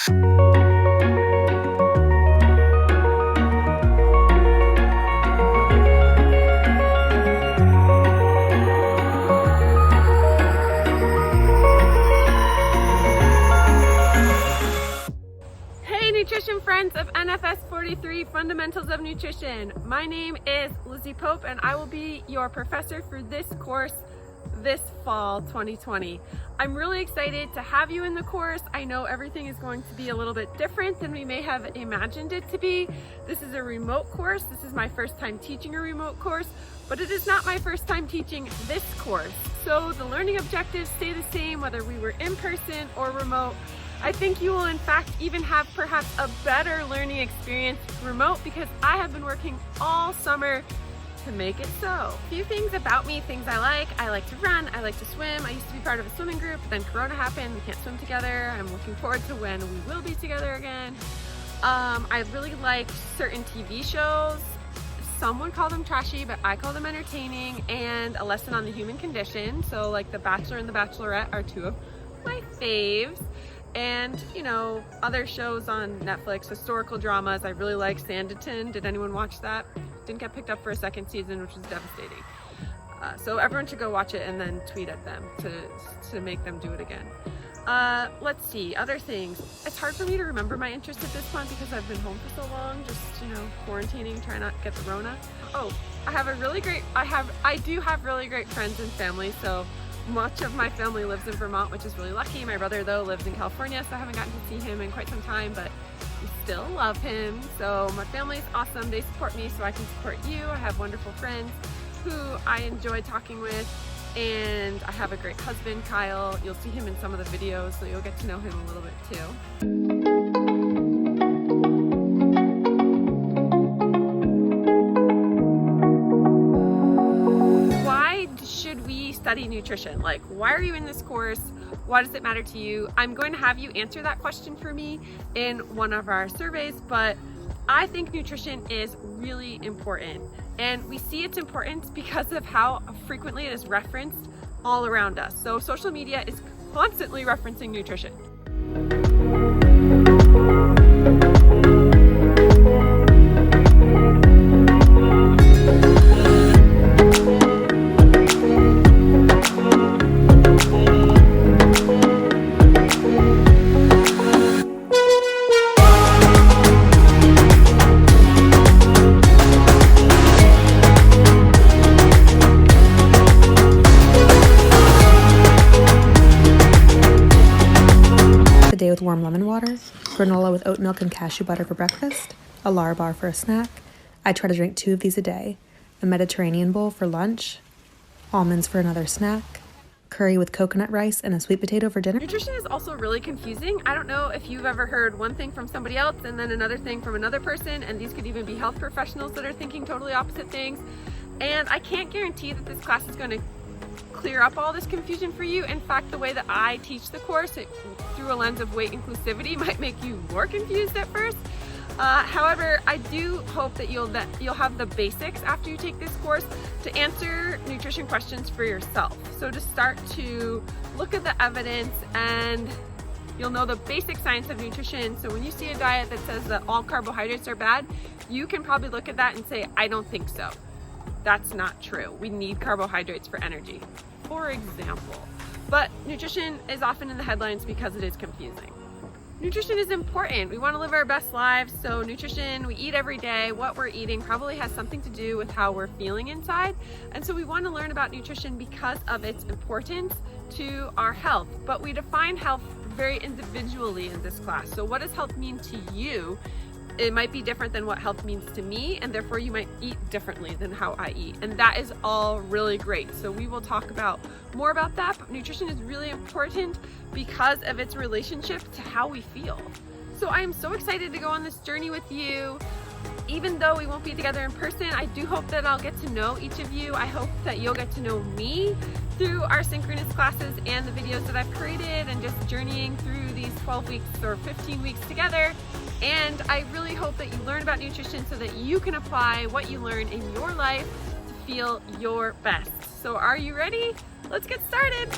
Nutrition friends of NFS 43 Fundamentals of Nutrition. My name is Lizzie Pope and I will be your professor for this course this fall 2020. I'm really excited to have you in the course. I know everything is going to be a little bit different than we may have imagined it to be. This is a remote course. This is my first time teaching a remote course, but it is not my first time teaching this course. So the learning objectives stay the same whether we were in person or remote. I think you will in fact even have perhaps a better learning experience remote because I have been working all summer to make it so. A few things about me, things I like to run, I like to swim. I used to be part of a swimming group, but then Corona happened, we can't swim together. I'm looking forward to when we will be together again. I really like certain TV shows. Some would call them trashy, but I call them entertaining, and a lesson on the human condition. So like The Bachelor and The Bachelorette are two of my faves. And, you know, other shows on Netflix, historical dramas. I really like Sanditon. Did anyone watch that? Didn't get picked up for a second season, which was devastating. So everyone should go watch it and then tweet at them to make them do it again. Let's see, other things. It's hard for me to remember my interests at this point because I've been home for so long, just, you know, quarantining, trying not to get the Rona. Oh, I do have really great friends and family, so much of my family lives in Vermont, which is really lucky. My brother, though, lives in California, so I haven't gotten to see him in quite some time, but we still love him. So my family is awesome. They support me so I can support you. I have wonderful friends who I enjoy talking with, and I have a great husband, Kyle. You'll see him in some of the videos, so you'll get to know him a little bit too. Study nutrition. Like, why are you in this course? Why does it matter to you? I'm going to have you answer that question for me in one of our surveys, but I think nutrition is really important, and we see its importance because of how frequently it is referenced all around us. So social media is constantly referencing nutrition. With warm lemon water, granola with oat milk and cashew butter for breakfast, a Lar bar for a snack. I try to drink 2 of these a day, a Mediterranean bowl for lunch, almonds for another snack, curry with coconut rice, and a sweet potato for dinner. Nutrition is also really confusing. I don't know if you've ever heard one thing from somebody else and then another thing from another person, and these could even be health professionals that are thinking totally opposite things. And I can't guarantee that this class is going to clear up all this confusion for you. In fact, the way that I teach the course, through a lens of weight inclusivity, might make you more confused at first. However, I do hope that you'll have the basics after you take this course to answer nutrition questions for yourself. So to start to look at the evidence, and you'll know the basic science of nutrition. So when you see a diet that says that all carbohydrates are bad, you can probably look at that and say, I don't think so. That's not true. We need carbohydrates for energy, for example. But nutrition is often in the headlines because it is confusing. Nutrition is important. We want to live our best lives, so nutrition, we eat every day. What we're eating probably has something to do with how we're feeling inside. And so we want to learn about nutrition because of its importance to our health. But we define health very individually in this class. So what does health mean to you? It might be different than what health means to me, and therefore you might eat differently than how I eat. And that is all really great. So we will talk more about that, but nutrition is really important because of its relationship to how we feel. So I am so excited to go on this journey with you. Even though we won't be together in person, I do hope that I'll get to know each of you. I hope that you'll get to know me through our synchronous classes and the videos that I've created, and just journeying through these 12 weeks or 15 weeks together. And I really hope that you learn about nutrition so that you can apply what you learn in your life to feel your best. So are you ready? Let's get started.